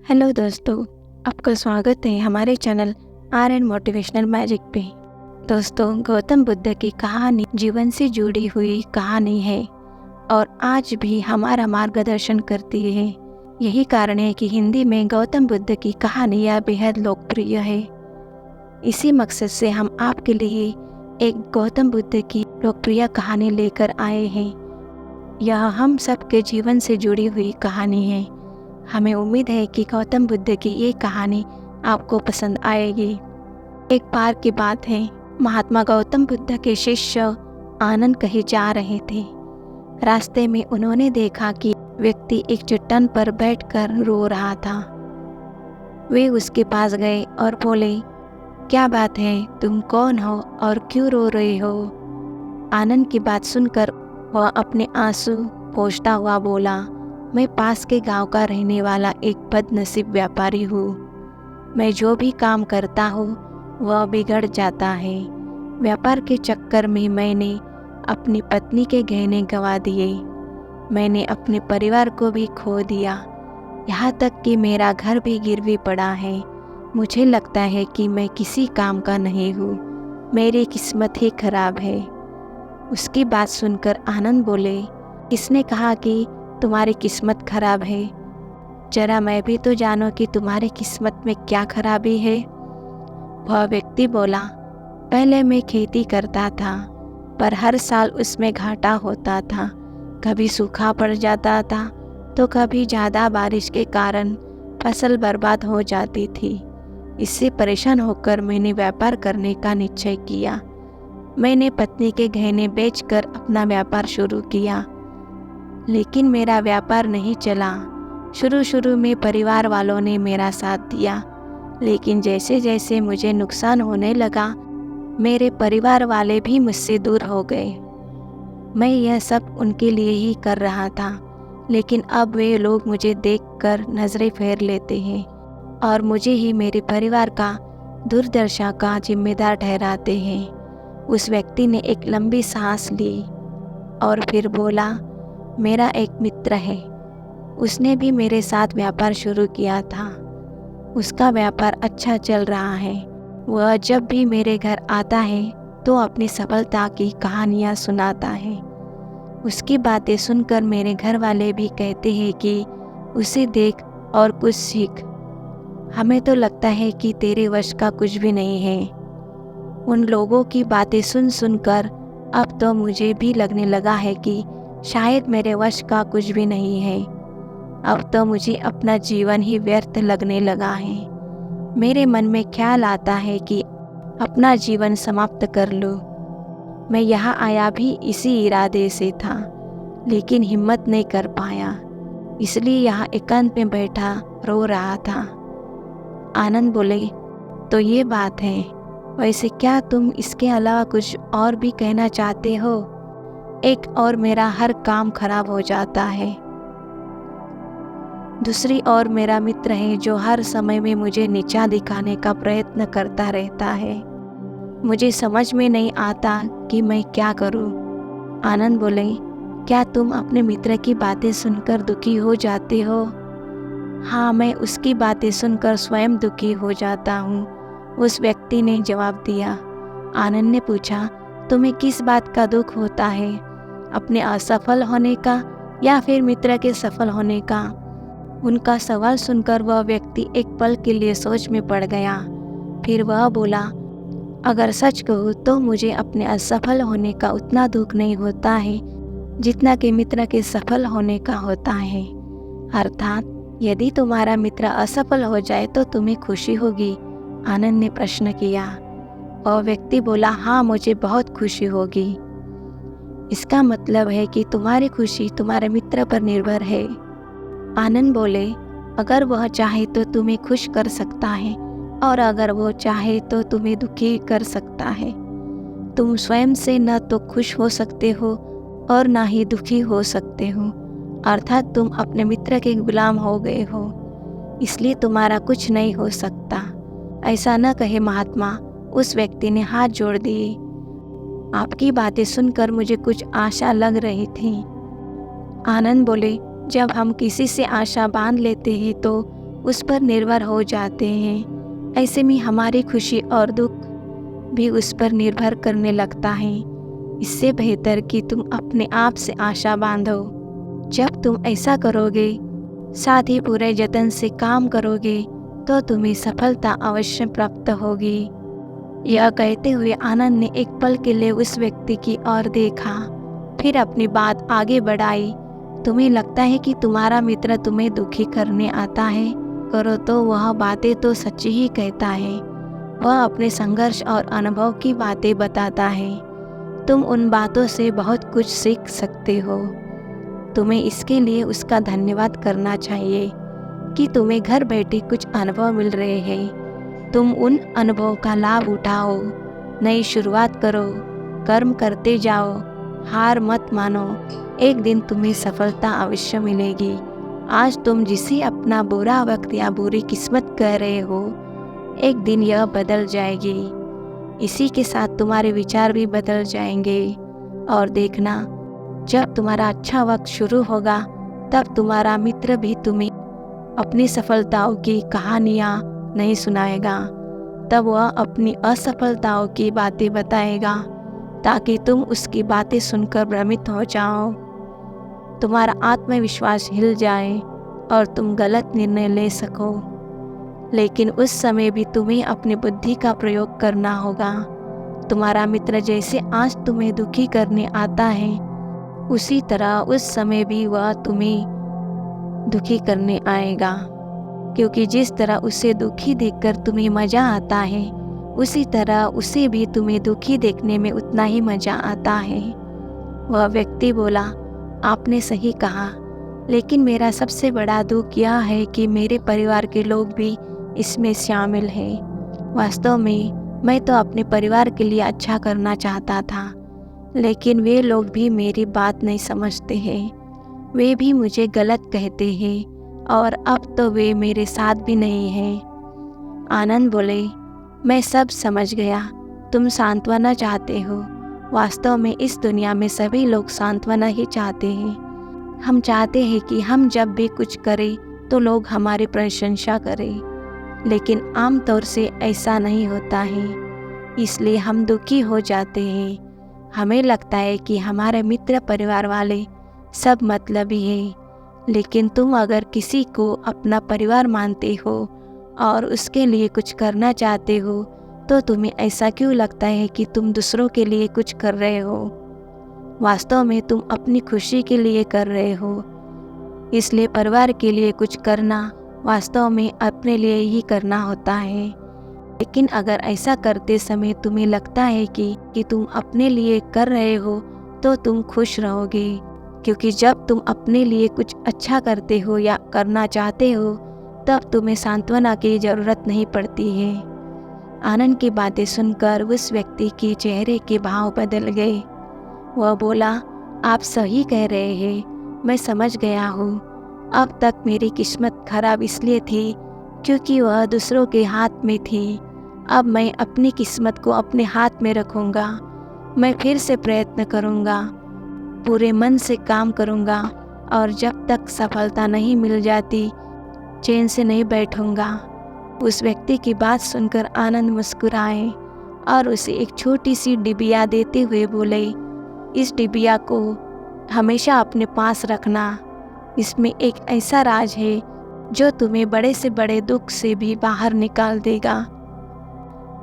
Hello दोस्तों, आपका स्वागत है हमारे channel are and motivational magic पे। दोस्तों, गौतम बुद्ध की कहानी जीवन से जुड़ी हुई कहानी है और आज भी हमारा मार्गदर्शन करती है। यही कारण है कि हिंदी में गौतम बुद्ध की कहानियाँ बेहद लोकप्रिय है। इसी मकसद से हम आपके लिए एक गौतम बुद्ध की लोकप्रिय कहानी लेकर आए हैं। यह हम सबके जीवन से जुड़ी हुई कहानी है। हमें उम्मीद है कि गौतम बुद्ध की ये कहानी आपको पसंद आएगी। एक बार की बात है, महात्मा गौतम बुद्ध के शिष्य आनंद कहीं जा रहे थे। रास्ते में उन्होंने देखा कि व्यक्ति एक चट्टान पर बैठकर रो रहा था। वे उसके पास गए और बोले, क्या बात है, तुम कौन हो और क्यों रो रहे हो? आनंद की बात सुनकर वह अपने आंसू पोंछता हुआ बोला, मैं पास के गांव का रहने वाला एक बदनसीब व्यापारी हूँ। मैं जो भी काम करता हूँ वह बिगड़ जाता है। व्यापार के चक्कर में मैंने अपनी पत्नी के गहने गंवा दिए। मैंने अपने परिवार को भी खो दिया, यहाँ तक कि मेरा घर भी गिरवी पड़ा है। मुझे लगता है कि मैं किसी काम का नहीं हूँ, मेरी किस्मत ही खराब है। उसकी बात सुनकर आनंद बोले, किसने कहा कि तुम्हारी किस्मत खराब है? जरा मैं भी तो जानो कि तुम्हारी किस्मत में क्या खराबी है। वह व्यक्ति बोला, पहले मैं खेती करता था, पर हर साल उसमें घाटा होता था। कभी सूखा पड़ जाता था तो कभी ज़्यादा बारिश के कारण फसल बर्बाद हो जाती थी। इससे परेशान होकर मैंने व्यापार करने का निश्चय किया। मैंने पत्नी के गहने बेचकर अपना व्यापार शुरू किया, लेकिन मेरा व्यापार नहीं चला। शुरू में परिवार वालों ने मेरा साथ दिया, लेकिन जैसे जैसे मुझे नुकसान होने लगा, मेरे परिवार वाले भी मुझसे दूर हो गए। मैं यह सब उनके लिए ही कर रहा था, लेकिन अब वे लोग मुझे देखकर नज़रें फेर लेते हैं और मुझे ही मेरे परिवार का दुर्दशा का जिम्मेदार ठहराते हैं। उस व्यक्ति ने एक लंबी सांस ली और फिर बोला, मेरा एक मित्र है, उसने भी मेरे साथ व्यापार शुरू किया था। उसका व्यापार अच्छा चल रहा है। वह जब भी मेरे घर आता है तो अपनी सफलता की कहानियाँ सुनाता है। उसकी बातें सुनकर मेरे घर वाले भी कहते हैं कि उसे देख और कुछ सीख। हमें तो लगता है कि तेरे वश का कुछ भी नहीं है। उन लोगों की बातें सुनकर अब तो मुझे भी लगने लगा है कि शायद मेरे वश का कुछ भी नहीं है। अब तो मुझे अपना जीवन ही व्यर्थ लगने लगा है। मेरे मन में ख्याल आता है कि अपना जीवन समाप्त कर लूं। मैं यहाँ आया भी इसी इरादे से था, लेकिन हिम्मत नहीं कर पाया, इसलिए यहाँ एकांत में बैठा रो रहा था। आनंद बोले, तो ये बात है। वैसे क्या तुम इसके अलावा कुछ और भी कहना चाहते हो? एक और मेरा हर काम खराब हो जाता है। दूसरी ओर मेरा मित्र है जो हर समय में मुझे नीचा दिखाने का प्रयत्न करता रहता है। मुझे समझ में नहीं आता कि मैं क्या करूं। आनंद बोले, क्या तुम अपने मित्र की बातें सुनकर दुखी हो जाते हो? हाँ, मैं उसकी बातें सुनकर स्वयं दुखी हो जाता हूँ, उस व्यक्ति ने जवाब दिया। आनंद ने पूछा, तुम्हें किस बात का दुख होता है, अपने असफल होने का या फिर मित्र के सफल होने का? उनका सवाल सुनकर वह व्यक्ति एक पल के लिए सोच में पड़ गया। फिर वह बोला, अगर सच कहूँ तो मुझे अपने असफल होने का उतना दुख नहीं होता है जितना कि मित्र के सफल होने का होता है। अर्थात यदि तुम्हारा मित्र असफल हो जाए तो तुम्हें खुशी होगी? आनंद ने प्रश्न किया। वह व्यक्ति बोला, हाँ, मुझे बहुत खुशी होगी। इसका मतलब है कि तुम्हारी खुशी तुम्हारे मित्र पर निर्भर है। आनंद बोले, अगर वह चाहे तो तुम्हें खुश कर सकता है और अगर वो चाहे तो तुम्हें दुखी कर सकता है। तुम स्वयं से न तो खुश हो सकते हो और ना ही दुखी हो सकते हो, अर्थात तुम अपने मित्र के गुलाम हो गए हो, इसलिए तुम्हारा कुछ नहीं हो सकता। ऐसा न कहे महात्मा, उस व्यक्ति ने हाथ जोड़ दिए। आपकी बातें सुनकर मुझे कुछ आशा लग रही थी। आनंद बोले, जब हम किसी से आशा बांध लेते हैं तो उस पर निर्भर हो जाते हैं। ऐसे में हमारी खुशी और दुख भी उस पर निर्भर करने लगता है। इससे बेहतर कि तुम अपने आप से आशा बांधो। जब तुम ऐसा करोगे, साथ ही पूरे जतन से काम करोगे, तो तुम्हें सफलता अवश्य प्राप्त होगी। यह कहते हुए आनंद ने एक पल के लिए उस व्यक्ति की ओर देखा, फिर अपनी बात आगे बढ़ाई। तुम्हें लगता है कि तुम्हारा मित्र तुम्हें दुखी करने आता है, करो तो वह बातें तो सच्ची ही कहता है। वह अपने संघर्ष और अनुभव की बातें बताता है। तुम उन बातों से बहुत कुछ सीख सकते हो। तुम्हें इसके लिए उसका धन्यवाद करना चाहिए कि तुम्हें घर बैठे कुछ अनुभव मिल रहे हैं। तुम उन अनुभव का लाभ उठाओ, नई शुरुआत करो, कर्म करते जाओ, हार मत मानो। एक दिन तुम्हें सफलता अवश्य मिलेगी। आज तुम जिसे अपना बुरा वक्त या बुरी किस्मत कह रहे हो, एक दिन यह बदल जाएगी। इसी के साथ तुम्हारे विचार भी बदल जाएंगे। और देखना, जब तुम्हारा अच्छा वक्त शुरू होगा, तब तुम्हारा मित्र भी तुम्हें अपनी सफलताओं की कहानियाँ नहीं सुनाएगा। तब वह अपनी असफलताओं की बातें बताएगा, ताकि तुम उसकी बातें सुनकर भ्रमित हो जाओ, तुम्हारा आत्मविश्वास हिल जाए और तुम गलत निर्णय ले सको। लेकिन उस समय भी तुम्हें अपनी बुद्धि का प्रयोग करना होगा। तुम्हारा मित्र जैसे आज तुम्हें दुखी करने आता है, उसी तरह उस समय भी वह तुम्हें दुखी करने आएगा। क्योंकि जिस तरह उसे दुखी देखकर तुम्हें मज़ा आता है, उसी तरह उसे भी तुम्हें दुखी देखने में उतना ही मज़ा आता है। वह व्यक्ति बोला, आपने सही कहा, लेकिन मेरा सबसे बड़ा दुख यह है कि मेरे परिवार के लोग भी इसमें शामिल हैं। वास्तव में मैं तो अपने परिवार के लिए अच्छा करना चाहता था, लेकिन वे लोग भी मेरी बात नहीं समझते हैं। वे भी मुझे गलत कहते हैं और अब तो वे मेरे साथ भी नहीं हैं। आनंद बोले, मैं सब समझ गया। तुम सांत्वना चाहते हो। वास्तव में इस दुनिया में सभी लोग सांत्वना ही चाहते हैं। हम चाहते हैं कि हम जब भी कुछ करें तो लोग हमारी प्रशंसा करें, लेकिन आमतौर से ऐसा नहीं होता है। इसलिए हम दुखी हो जाते हैं। हमें लगता है कि हमारे मित्र परिवार वाले सब मतलबी हैं। लेकिन तुम अगर किसी को अपना परिवार मानते हो और उसके लिए कुछ करना चाहते हो, तो तुम्हें ऐसा क्यों लगता है कि तुम दूसरों के लिए कुछ कर रहे हो? वास्तव में तुम अपनी खुशी के लिए कर रहे हो। इसलिए परिवार के लिए कुछ करना वास्तव में अपने लिए ही करना होता है। लेकिन अगर ऐसा करते समय तुम्हें लगता है कि तुम अपने लिए कर रहे हो, तो तुम खुश रहोगे। क्योंकि जब तुम अपने लिए कुछ अच्छा करते हो या करना चाहते हो, तब तुम्हें सांत्वना की ज़रूरत नहीं पड़ती है। आनंद की बातें सुनकर उस व्यक्ति के चेहरे के भाव बदल गए। वह बोला, आप सही कह रहे हैं, मैं समझ गया हूँ। अब तक मेरी किस्मत खराब इसलिए थी क्योंकि वह दूसरों के हाथ में थी। अब मैं अपनी किस्मत को अपने हाथ में रखूँगा। मैं फिर से प्रयत्न करूँगा, पूरे मन से काम करूँगा, और जब तक सफलता नहीं मिल जाती, चैन से नहीं बैठूँगा। उस व्यक्ति की बात सुनकर आनंद मुस्कुराए और उसे एक छोटी सी डिबिया देते हुए बोले, इस डिबिया को हमेशा अपने पास रखना। इसमें एक ऐसा राज है जो तुम्हें बड़े से बड़े दुख से भी बाहर निकाल देगा।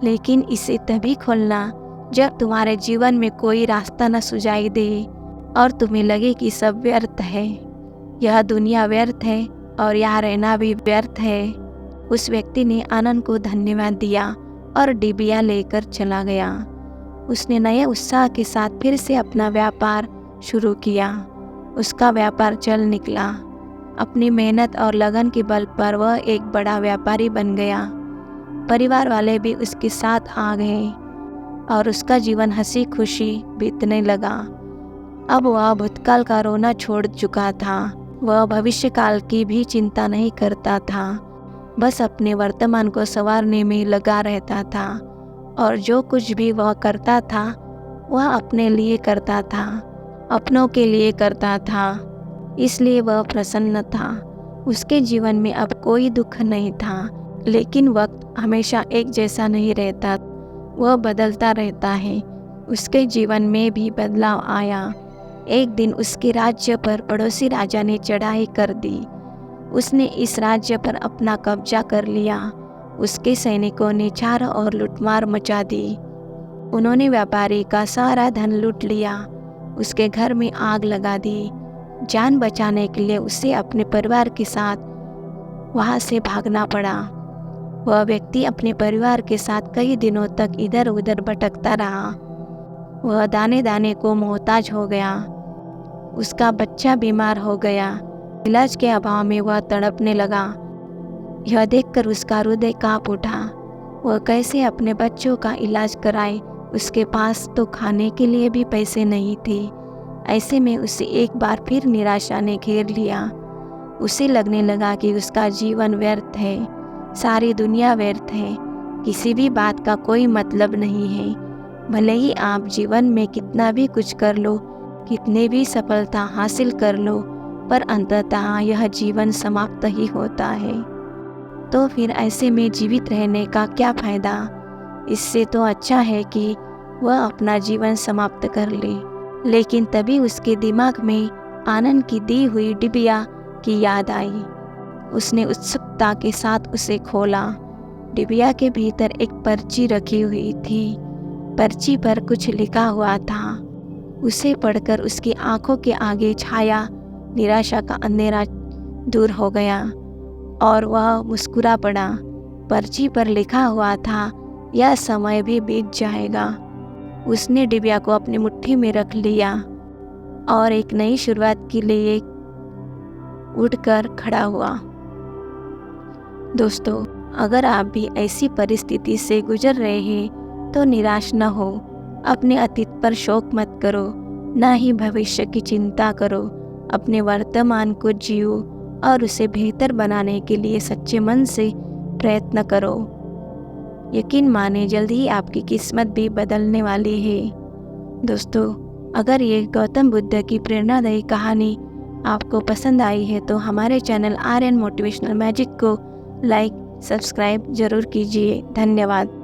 लेकिन इसे तभी खोलना जब तुम्हारे जीवन में कोई रास्ता न सुझाई दे और तुम्हें लगे कि सब व्यर्थ है। यह दुनिया व्यर्थ है और यहाँ रहना भी व्यर्थ है। उस व्यक्ति ने आनंद को धन्यवाद दिया और डिबिया लेकर चला गया। उसने नए उत्साह के साथ फिर से अपना व्यापार शुरू किया। उसका व्यापार चल निकला। अपनी मेहनत और लगन के बल पर वह एक बड़ा व्यापारी बन गया। परिवार वाले भी उसके साथ आ गए और उसका जीवन हंसी खुशी बीतने लगा। अब वह भूतकाल का रोना छोड़ चुका था। वह भविष्यकाल की भी चिंता नहीं करता था, बस अपने वर्तमान को संवारने में लगा रहता था। और जो कुछ भी वह करता था, वह अपने लिए करता था, अपनों के लिए करता था। इसलिए वह प्रसन्न था। उसके जीवन में अब कोई दुख नहीं था, लेकिन वक्त हमेशा एक जैसा नहीं रहता, वह बदलता रहता है। उसके जीवन में भी बदलाव आया। एक दिन उसके राज्य पर पड़ोसी राजा ने चढ़ाई कर दी। उसने इस राज्य पर अपना कब्जा कर लिया। उसके सैनिकों ने चारों ओर लूटमार मचा दी। उन्होंने व्यापारी का सारा धन लूट लिया। उसके घर में आग लगा दी। जान बचाने के लिए उसे अपने परिवार के साथ वहाँ से भागना पड़ा। वह व्यक्ति अपने परिवार के साथ कई दिनों तक इधर उधर भटकता रहा। वह दाने दाने को मोहताज हो गया। उसका बच्चा बीमार हो गया। इलाज के अभाव में वह तड़पने लगा। यह देखकर उसका हृदय कांप उठा। वह कैसे अपने बच्चों का इलाज कराए। उसके पास तो खाने के लिए भी पैसे नहीं थे। ऐसे में उसे एक बार फिर निराशा ने घेर लिया। उसे लगने लगा कि उसका जीवन व्यर्थ है, सारी दुनिया व्यर्थ है, किसी भी बात का कोई मतलब नहीं है। भले ही आप जीवन में कितना भी कुछ कर लो, कितने भी सफलता हासिल कर लो, पर अंततः यह जीवन समाप्त ही होता है। तो फिर ऐसे में जीवित रहने का क्या फ़ायदा? इससे तो अच्छा है कि वह अपना जीवन समाप्त कर ले। लेकिन तभी उसके दिमाग में आनंद की दी हुई डिबिया की याद आई। उसने उत्सुकता के साथ उसे खोला। डिबिया के भीतर एक पर्ची रखी हुई थी। पर्ची पर कुछ लिखा हुआ था। उसे पढ़कर उसकी आंखों के आगे छाया निराशा का अंधेरा दूर हो गया और वह मुस्कुरा पड़ा। पर्ची पर लिखा हुआ था, यह समय भी बीत जाएगा। उसने डिबिया को अपनी मुट्ठी में रख लिया और एक नई शुरुआत के लिए उठकर खड़ा हुआ। दोस्तों, अगर आप भी ऐसी परिस्थिति से गुजर रहे हैं तो निराश न हो। अपने अतीत पर शोक मत करो, ना ही भविष्य की चिंता करो। अपने वर्तमान को जियो और उसे बेहतर बनाने के लिए सच्चे मन से प्रयत्न करो। यकीन माने जल्द ही आपकी किस्मत भी बदलने वाली है। दोस्तों, अगर ये गौतम बुद्ध की प्रेरणादायी कहानी आपको पसंद आई है तो हमारे चैनल आर्यन मोटिवेशनल मैजिक को लाइक, सब्सक्राइब जरूर कीजिए। धन्यवाद।